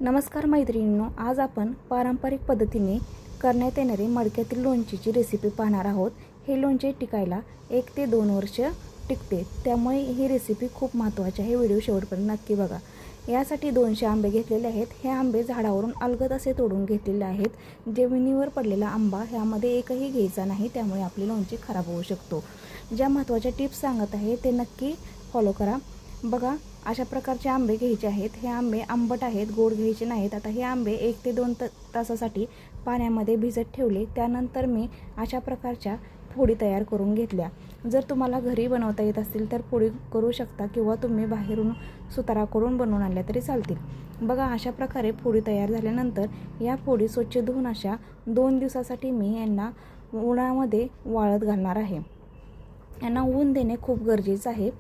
नमस्कार मैत्रिणींनो, आज आपण पारंपरिक पद्धतीने करण्यात येणारी मडक्यातील लोणचीची रेसिपी पाहणार आहोत। हे लोणचे टिकायला 1 ते 2 वर्ष टिकते, त्यामुळे ही रेसिपी खूप महत्त्वाची आहे। व्हिडिओ शेवटपर्यंत नक्की बघा। यासाठी 200 आंबे घेतलेले आहेत। हे आंबे झाडावरून अलगद असे तोडून घेतलेले आहेत। जमिनीवर पडलेला आंबा ह्यामध्ये एकही घ्यायचा नाही, त्यामुळे आपली लोणची खराब होऊ शकतो। ज्या महत्त्वाच्या टिप्स सांगत आहे ते नक्की फॉलो करा। बघा, अशा प्रकारचे आंबे घ्यायचे आहेत। हे आंबे आंबट आहेत, गोड घ्यायचे नाहीत। आता हे आंबे 1 ते 2 तासासाठी पाण्यामध्ये भिजत ठेवले। त्यानंतर मी अशा प्रकारच्या फोडी तयार करून घेतल्या। जर तुम्हाला घरी बनवता येत असतील तर फोडी करू शकता, किंवा तुम्ही बाहेरून सुताराकडून बनवून आणल्या तरी चालतील। बघा, अशा प्रकारे फोडी तयार झाल्यानंतर या फोडी स्वच्छ धुवून अशा 2 दिवसासाठी मी यांना उन्हामध्ये वाळत घालणार आहे। यांना ऊन देणे खूप गरजेचं आहे।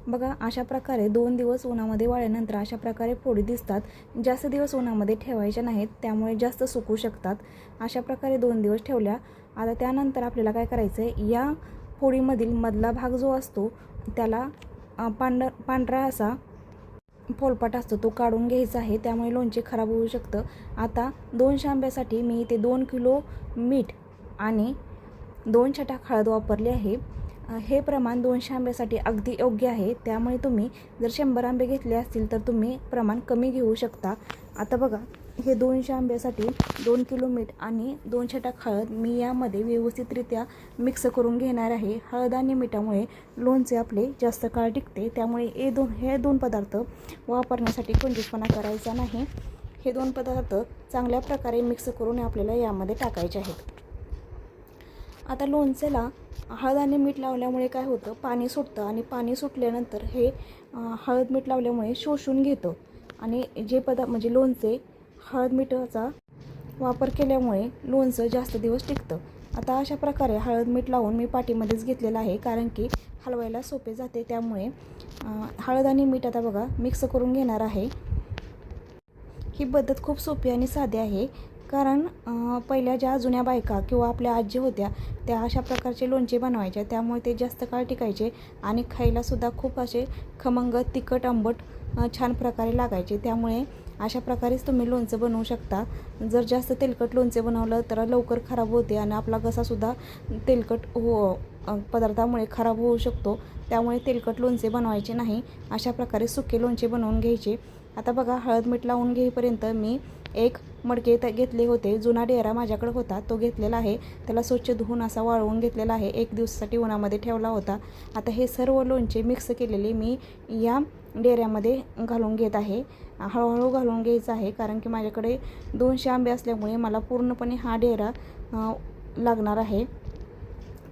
बघा, अशा प्रकारे 2 दिवस उन्हामध्ये वाळल्यानंतर अशा प्रकारे फोडी दिसतात। जास्त दिवस उन्हामध्ये ठेवायच्या नाहीत, त्यामुळे जास्त सुकू शकतात। अशा प्रकारे 2 दिवस ठेवल्या। आता त्यानंतर आपल्याला काय करायचं आहे, या फोडीमधील मधला भाग जो असतो त्याला पांढरा असा फोलपाट असतो तो काढून घ्यायचा आहे, त्यामुळे लोणचे खराब होऊ शकतं। आता 200 आंब्यासाठी मी इथे 2 किलो मीठ आणि 2 छटाक हळद वापरली आहे। हे प्रमाण 200 आंब्यासाठी अगदी योग्य आहे, त्यामुळे तुम्ही जर 100 आंबे घेतले असतील तर तुम्ही प्रमाण कमी घेऊ शकता। आता बघा, हे 200 आंब्यासाठी 2 किलो मीठ आणि 2 छटाक हळद मी यामध्ये व्यवस्थितरित्या मिक्स करून घेणार आहे। हळद आणि मिठामुळे लोणचे आपले जास्त काळ टिकते, त्यामुळे हे दोन पदार्थ वापरण्यासाठी कंजूसपणा करायचा नाही। हे 2 पदार्थ चांगल्या प्रकारे मिक्स करून आपल्याला यामध्ये टाकायचे आहेत। आता लोणचेला हळद आणि मीठ लावल्यामुळे काय होतं, पाणी सुटतं, आणि पाणी सुटल्यानंतर हे हळद मीठ लावल्यामुळे शोषून घेतं, आणि जे म्हणजे लोणचे हळद मिठाचा वापर केल्यामुळे लोणचं जास्त दिवस टिकतं। आता अशा प्रकारे हळद मीठ लावून मी पाटीमध्येच घेतलेलं आहे, कारण की हलवायला सोपे जाते। त्यामुळे हळद आणि मीठ आता बघा मिक्स करून घेणार आहे। ही पद्धत खूप सोपी आणि साधी आहे, कारण पहिल्या ज्या जुन्या बायका किंवा आपल्या आजी होत्या त्या अशा प्रकारचे लोणचे बनवायच्या, त्यामुळे ते जास्त काळ टिकायचे आणि खायलासुद्धा खूप असे खमंग, तिखट, आंबट छान प्रकारे लागायचे। त्यामुळे अशा प्रकारेच तुम्ही लोणचं बनवू शकता। जर जास्त तेलकट लोणचे बनवलं तर लवकर खराब होते, आणि आपला घसासुद्धा तेलकट पदार्थामुळे खराब होऊ शकतो। त्यामुळे तेलकट लोणचे बनवायचे नाही, अशा प्रकारे सुके लोणचे बनवून घ्यायचे। आता बघा, हळद मीठ लावून घेईपर्यंत मी एक मडके घेतले होते। जुना डेरा माझ्याकडे होता तो घेतलेला आहे, त्याला स्वच्छ धुवून असा वाळवून घेतलेला आहे। 1 दिवसासाठी उन्हामध्ये ठेवला होता। आता हे सर्व लोणचे मिक्स केलेले मी या डेऱ्यामध्ये घालून घेत आहे। हळूहळू घालून घ्यायचं आहे, कारण की माझ्याकडे 200 आंबे असल्यामुळे मला पूर्णपणे हा डेरा लागणार आहे।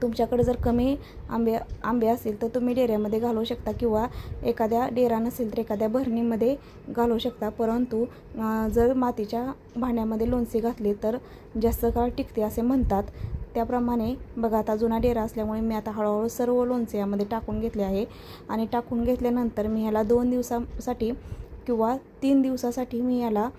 तुमच्याकडे जर कमी आंबे असतील तर तुम्ही डेऱ्यामध्ये घालू शकता, किंवा एखाद्या डेरा नसेल तर एखाद्या भरणीमध्ये घालू शकता। परंतु जर मातीच्या भांड्यामध्ये लोणचे घातले तर जास्त काळ टिकते असे म्हणतात। त्याप्रमाणे बघा, आता जुना डेरा असल्यामुळे मी आता हळूहळू सर्व लोणचे यामध्ये टाकून घेतले आहे, आणि टाकून घेतल्यानंतर मी ह्याला 2 दिवसासाठी किंवा 3 दिवसासाठी मी याला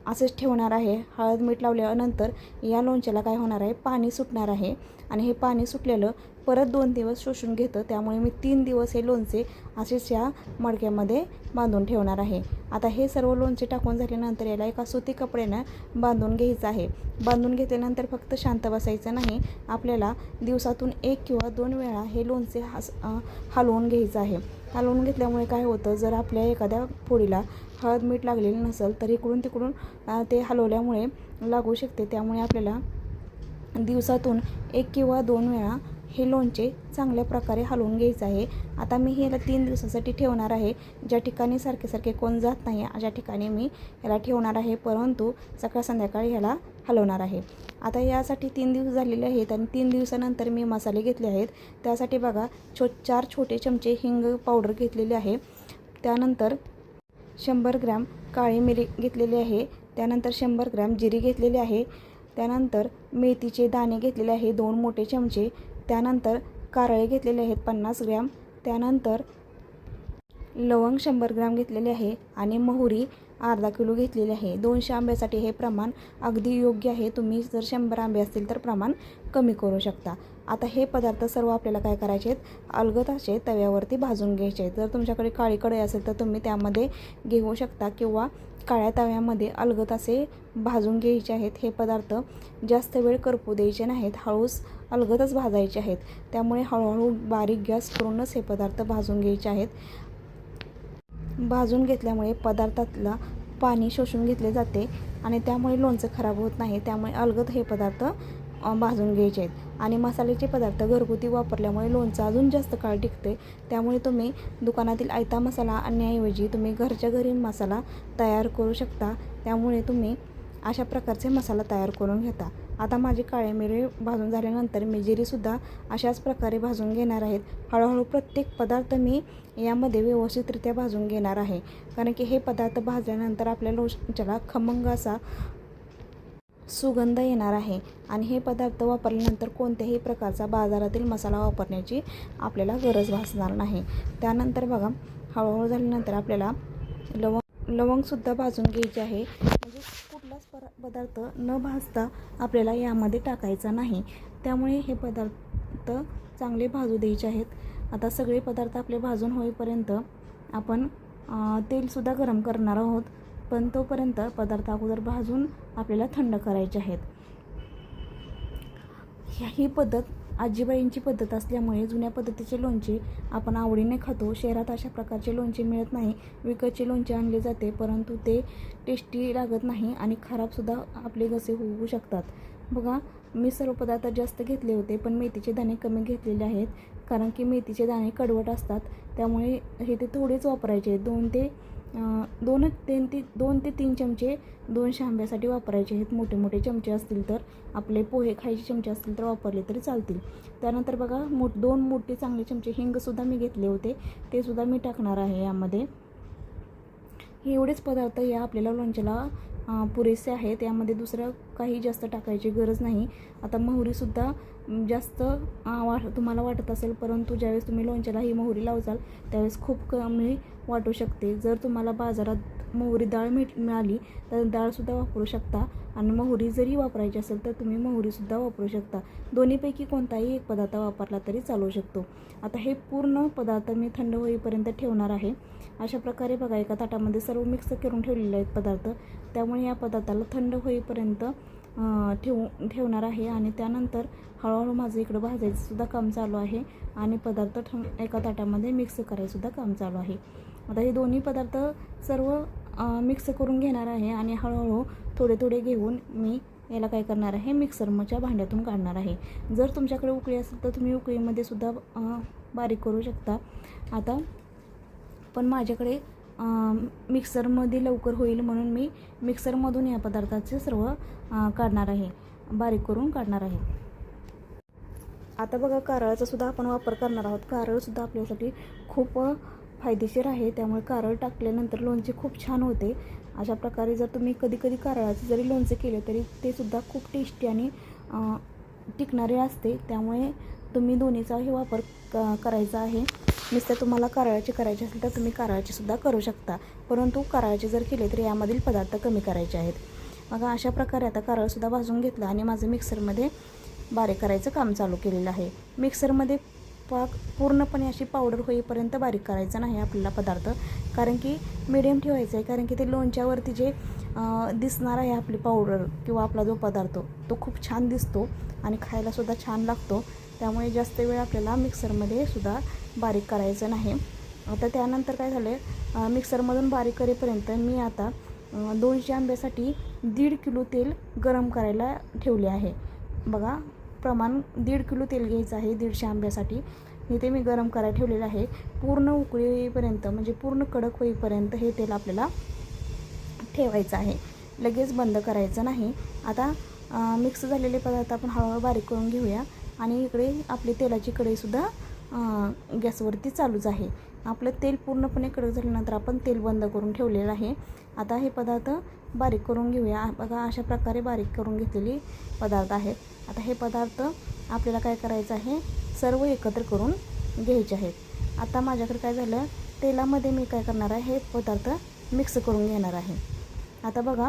असेच ठेवणार आहे। हळद मीठ लावल्यानंतर या लोणच्याला काय होणार आहे, पाणी सुटणार आहे, आणि हे पाणी सुटलेलं परत 2 दिवस शोषून घेतं। त्यामुळे मी 3 दिवस हे लोणचे असेच या मडक्यामध्ये बांधून ठेवणार आहे। आता हे सर्व लोणचे टाकून झाल्यानंतर याला एका सुती कपड्यानं बांधून घ्यायचं आहे। बांधून घेतल्यानंतर फक्त शांत बसायचं नाही, आपल्याला दिवसातून 1 किंवा 2 वेळा हे लोणचे हलवून घ्यायचं आहे। हलवून घेतल्यामुळे काय होतं, जर आपल्या एखाद्या फोडीला हळद मीठ लागलेलं नसेल तर इकडून तिकडून ते हलवल्यामुळे लागू शकते। त्यामुळे आपल्याला दिवसातून 1 किंवा 2 वेळा हे लोणचे चांगल्या प्रकारे हलवून घ्यायचं आहे। आता मी ह्याला 3 दिवसासाठी ठेवणार आहे। ज्या ठिकाणी सारखे कोण जात नाही अशा ठिकाणी मी ह्याला ठेवणार आहे, परंतु सकाळ संध्याकाळी ह्याला हलवणार आहे। आता यासाठी 3 दिवस झालेले आहेत, आणि 3 दिवसानंतर मी मसाले घेतले आहेत। त्यासाठी बघा, 4 छोटे चमचे हिंग पावडर घेतलेले आहे। त्यानंतर 100 ग्रॅम काळी मिरी घेतलेली आहे। त्यानंतर 100 ग्रॅम जिरी घेतलेली आहे। त्यानंतर मेथीचे दाणे घेतलेले आहे 2 मोठे चमचे। त्यानंतर कारळे घेतलेले आहेत 50 ग्रॅम। त्यानंतर लवंग 100 ग्रॅम घेतलेले आहे, आणि मोहरी अर्धा किलो घेतलेली आहे। 200 आंब्यासाठी हे प्रमाण अगदी योग्य आहे। तुम्ही जर 100 आंबे असतील तर प्रमाण कमी करू शकता। आता हे पदार्थ सर्व आपल्याला काय करायचे आहेत, अलगद असे तव्यावरती भाजून घ्यायचे आहेत। जर तुमच्याकडे काळी कढई असेल तर तुम्ही त्यामध्ये घेऊ शकता, किंवा काळ्या तव्यामध्ये अलगद असे भाजून घ्यायचे आहेत. हे पदार्थ जास्त वेळ करपू द्यायचे नाहीत, हळूच अलगदच भाजायचे आहेत. त्यामुळे हळूहळू बारीक गॅस करूनच हे पदार्थ भाजून घ्यायचे आहेत. भाजून घेतल्यामुळे पदार्थातला पाणी शोषून घेतले जाते आणि त्यामुळे लोणचं खराब होत नाही. त्यामुळे अलगद हे पदार्थ भाजून घ्यायचे आहेत. आणि मसाल्याचे पदार्थ घरगुती वापरल्यामुळे लोणचं अजून जास्त काळ टिकते. त्यामुळे तुम्ही दुकानातील आयता मसाला आणण्याऐवजी तुम्ही घरच्या घरी मसाला तयार करू शकता. त्यामुळे तुम्ही अशा प्रकारचे मसाला तयार करून घेता. आता माझे काळे मिरे भाजून झाल्यानंतर मी जिरेसुद्धा अशाच प्रकारे भाजून घेणार आहेत. हळूहळू प्रत्येक पदार्थ मी यामध्ये व्यवस्थितरित्या भाजून घेणार आहे, कारण की हे पदार्थ भाजल्यानंतर आपल्या लोणच्याला खमंग असा सुगंध येणार आहे. आणि हे पदार्थ वापरल्यानंतर कोणत्याही प्रकारचा बाजारातील मसाला वापरण्याची आपल्याला गरज भासणार नाही. त्यानंतर बघा, हळूहळू झाल्यानंतर आपल्याला लवंगसुद्धा भाजून घ्यायची आहे. म्हणजे कुठलाच पदार्थ न भाजता आपल्याला यामध्ये टाकायचा नाही. त्यामुळे हे पदार्थ चांगले भाजू द्यायचे आहेत. आता सगळे पदार्थ आपले भाजून होईपर्यंत आपण तेलसुद्धा गरम करणार आहोत. पण तोपर्यंत पदार्थ अगोदर भाजून आपल्याला थंड करायचे आहेत. ही पद्धत आजीबाईंची पद्धत असल्यामुळे जुन्या पद्धतीचे लोणचे आपण आवडीने खातो. शहरात अशा प्रकारचे लोणचे मिळत नाही. विकतचे लोणचे आणले जाते, परंतु ते टेस्टी लागत नाही आणि खराबसुद्धा आपले घसे होऊ शकतात. बघा, मी सर्व पदार्थ जास्त घेतले होते, पण मेथीचे दाणे कमी घेतलेले आहेत, कारण की मेथीचे दाणे कडवट असतात. त्यामुळे हे ते थोडेच वापरायचे. 2 ते 3 चमचे 200 आंब्यासाठी वापरायचे आहेत. मोठे मोठे चमचे असतील तर, आपले पोहे खायचे चमचे असतील तर वापरले तरी चालतील. त्यानंतर बघा, 2 मोठे चांगले चमचे हिंगसुद्धा मी घेतले होते, ते सुद्धा मी टाकणार आहे यामध्ये. हे एवढेच पदार्थ या आपल्याला लोणच्याला पुरेसे आहेत. यामध्ये दुसरं काही जास्त टाकायची गरज नाही. आता मोहरीसुद्धा जास्त तुम्हाला वाटत असेल, परंतु ज्यावेळेस तुम्ही लोणच्याला ही मोहरी लावचाल त्यावेळेस खूप कमी वाटू शकते. जर तुम्हाला बाजारात मोहरी डाळ मिळाली तर डाळसुद्धा वापरू शकता, आणि मोहरी जरी वापरायची असेल तर तुम्ही मोहरीसुद्धा वापरू शकता. दोन्हीपैकी कोणताही एक पदार्थ वापरला तरी चालू शकतो. आता हे पूर्ण पदार्थ मी थंड होईपर्यंत ठेवणार आहे. अशा प्रकारे बघा, एका ताटामध्ये सर्व मिक्स करून ठेवलेले आहेत पदार्थ. त्यामुळे या पदार्थाला थंड होईपर्यंत ठेवणार आहे. आणि त्यानंतर हळूहळू माझं इकडं भाजायचंसुद्धा काम चालू आहे आणि पदार्थ एका ताटामध्ये मिक्स करायचंसुद्धा काम चालू आहे. आता हे दोन्ही पदार्थ सर्व मिक्स करून घेणार आहे आणि हळूहळू थोडे थोडे घेऊन मी याला काय करणार आहे, मिक्सरच्या भांड्यातून काढणार आहे. जर तुमच्याकडे उकळी असेल तर तुम्ही उकळीमध्ये सुद्धा बारीक करू शकता. आता पण माझ्याकडे मिक्सरमध्ये लवकर होईल म्हणून मी मिक्सरमधून या पदार्थाचे सर्व काढणार आहे, बारीक करून काढणार आहे. आता बघा, कारळाचा सुद्धा आपण वापर करणार आहोत. कारळसुद्धा आपल्यासाठी खूप फायदेशीर आहे. त्यामुळे कारळ टाकल्यानंतर लोणचे खूप छान होते. अशा प्रकारे जर तुम्ही कधी कारळाचे जरी लोणचे केले तरी ते सुद्धा खूप टेस्टी आणि टिकणारे असते. त्यामुळे तुम्ही दोन्हीचाही वापर करायचा आहे. नुसतं तुम्हाला कारळाचे करायचे असेल तर तुम्ही कारळाचे सुद्धा करू शकता, परंतु कारळाचे जर केले तर यामधील पदार्थ कमी करायचे आहेत. मग अशा प्रकारे आता कारळसुद्धा भाजून घेतलं आणि माझं मिक्सरमध्ये बारीक करायचं काम चालू केलेलं आहे. मिक्सरमध्ये पूर्णपणे अशी पावडर होईपर्यंत बारीक करायचं नाही आपल्याला पदार्थ, कारण की मिडियम ठेवायचं आहे. कारण की ते लोणच्यावरती जे दिसणार आहे आपली पावडर किंवा आपला जो पदार्थ तो खूप छान दिसतो आणि खायलासुद्धा छान लागतो. त्यामुळे जास्त वेळ आपल्याला मिक्सरमध्ये सुद्धा बारीक करायचं नाही. आता त्यानंतर काय झालं, मिक्सरमधून बारीक करेपर्यंत मी आता 200 आंब्यासाठी 1.5 किलो तेल गरम करायला ठेवले आहे. बघा, प्रमाण 1.5 किलो तेल घ्यायचं आहे 150 आंब्यासाठी. इथे मी गरम करायला ठेवलेलं आहे. पूर्ण उकळी येईपर्यंत, म्हणजे पूर्ण कडक होईपर्यंत हे तेल आपल्याला ठेवायचं आहे, लगेच बंद करायचं नाही. आता मिक्स झालेले पदार्थ आपण हळूहळू बारीक करून घेऊया. आणि इकडे आपली तेलाची कढईसुद्धा गॅसवरती चालूच आहे. आपलं तेल पूर्णपणे कडक झाल्यानंतर आपण तेल बंद करून ठेवलेलं आहे. आता हे पदार्थ बारीक करून घेऊया. बघा, अशा प्रकारे बारीक करून घेतलेले पदार्थ आहेत. आता हे पदार्थ आपल्याला काय करायचं आहे, सर्व एकत्र करून घ्यायचे आहेत. आता माझ्याकडे काय झालं, तेलामध्ये मी काय करणार आहे, हे पदार्थ मिक्स करून घेणार आहे. आता बघा,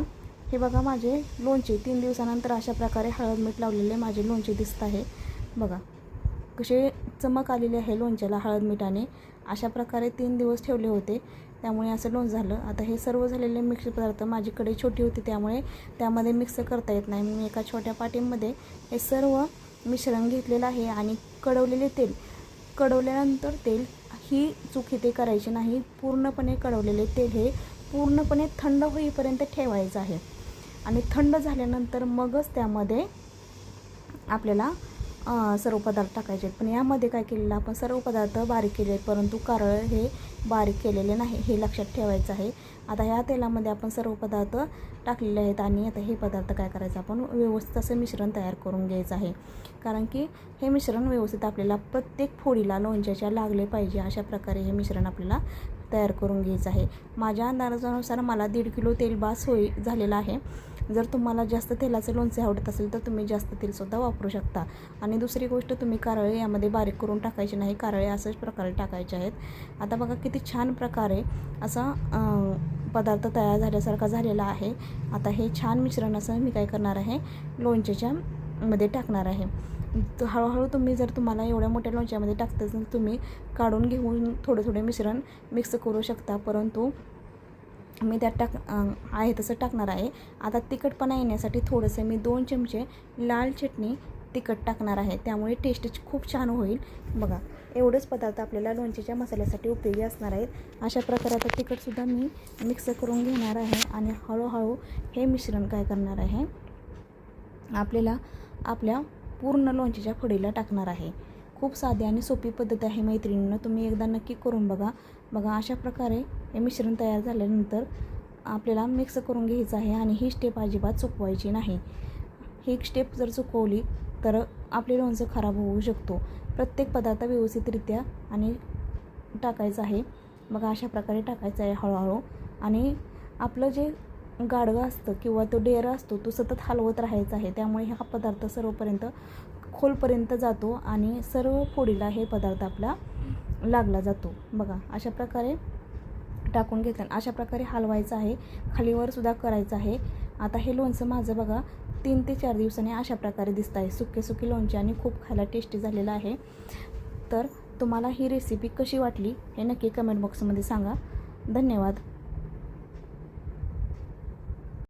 हे बघा, माझे लोणचे 3 दिवसानंतर अशा प्रकारे हळद मीठ लावलेले माझे लोणचे दिसत आहे. बघा कसे चमक आलेली आहे लोणच्याला हळद मिठाने. अशा प्रकारे 3 दिवस ठेवले होते. त्यामुळे असं लोणचं झालं. आता हे सर्व झालेले मिक्स पदार्थ, माझी कढई छोटी होती त्यामुळे त्यामध्ये मिक्स करता येत नाही. मी एका छोट्या पाटीमध्ये हे सर्व मिश्रण घेतलेलं आहे आणि कढवल्यानंतर तेल ही चूक इथे करायची नाही. पूर्णपणे कढवलेले तेल हे पूर्णपणे थंड होईपर्यंत ठेवायचं आहे आणि थंड झाल्यानंतर मगच त्यामध्ये आपल्याला सर्व पदार्थ टाकायचे आहेत. पण यामध्ये काय केलेलं, आपण सर्व पदार्थ बारीक केले आहेत, परंतु कारळे हे बारीक केलेले नाही, हे लक्षात ठेवायचं आहे. आता ह्या तेलामध्ये आपण सर्व पदार्थ टाकलेले आहेत आणि आता हे पदार्थ काय करायचं, आपण व्यवस्थित असं मिश्रण तयार करून घ्यायचं आहे. कारण की हे मिश्रण व्यवस्थित आपल्याला प्रत्येक फोडीला लोणच्याच्या लागले पाहिजे, अशा प्रकारे हे मिश्रण आपल्याला तयार करून घ्यायचं आहे. माझ्या अंदाजानुसार मला 1.5 किलो तेल बास झालेलं आहे. जर तुम्हाला जास्त तेलाचं लोणचे आवडत असेल तर तुम्ही जास्त तेलसुद्धा वापरू शकता. आणि दुसरी गोष्ट, तुम्ही कारळे यामध्ये बारीक करून टाकायचे नाही, कारळे अशाच प्रकारे टाकायचे आहेत. आता बघा किती छान प्रकारे असा पदार्थ तयार झाल्यासारखा झालेला आहे. आता हे छान मिश्रण असं मी काय करणार आहे, लोणच्याच्या मध्ये टाकणार आहे. तर हळूहळू तुम्ही जर तुम्हाला एवढ्या मोठ्या लोणच्यामध्ये टाकता तर तुम्ही काढून घेऊन थोडे मिश्रण मिक्स करू शकता, परंतु मी त्यात आहे तसं टाकणार आहे. आता तिखटपणा येण्यासाठी थोडंसं मी 2 चमचे लाल चटणी तिखट टाकणार आहे, त्यामुळे टेस्ट खूप छान होईल. बघा, एवढंच पदार्थ आपल्याला लोणच्याच्या मसाल्यासाठी उपयोगी असणार आहेत. अशा प्रकारे आता तिखटसुद्धा मी मिक्स करून घेणार आहे आणि हळूहळू हे मिश्रण काय करणार आहे, आपल्याला आपल्या पूर्ण लोणच्याच्या फोडीला टाकणार आहे. खूप साधी आणि सोपी पद्धत आहे मैत्रिणींनो, तुम्ही एकदा नक्की करून बघा. अशा प्रकारे हे मिश्रण तयार झाल्यानंतर आपल्याला मिक्स करून घ्यायचं आहे आणि ही स्टेप अजिबात चुकवायची नाही. ही स्टेप जर चुकवली तर आपले लोणचं खराब होऊ शकतो. प्रत्येक पदार्थ व्यवस्थितरित्या आणि टाकायचं आहे. अशा प्रकारे टाकायचं आहे हळूहळू. आणि आपलं जे गाडगं असतं किंवा तो डेरा असतो तो सतत हलवत राहायचा आहे, त्यामुळे हा पदार्थ खोलपर्यंत जातो आणि सर्व फोडीला हे पदार्थ आपला लागला जातो. अशा प्रकारे टाकून घेतलं, अशा प्रकारे हलवायचं आहे, खालीवर सुद्धा करायचं आहे. आता हे लोणचं माझं 3 ते 4 दिवसांनी अशा प्रकारे दिसतं आहे. सुके लोणचे आणि खूप खायला टेस्टी झालेलं आहे. तर तुम्हाला ही रेसिपी कशी वाटली हे नक्की कमेंट बॉक्समध्ये सांगा. धन्यवाद.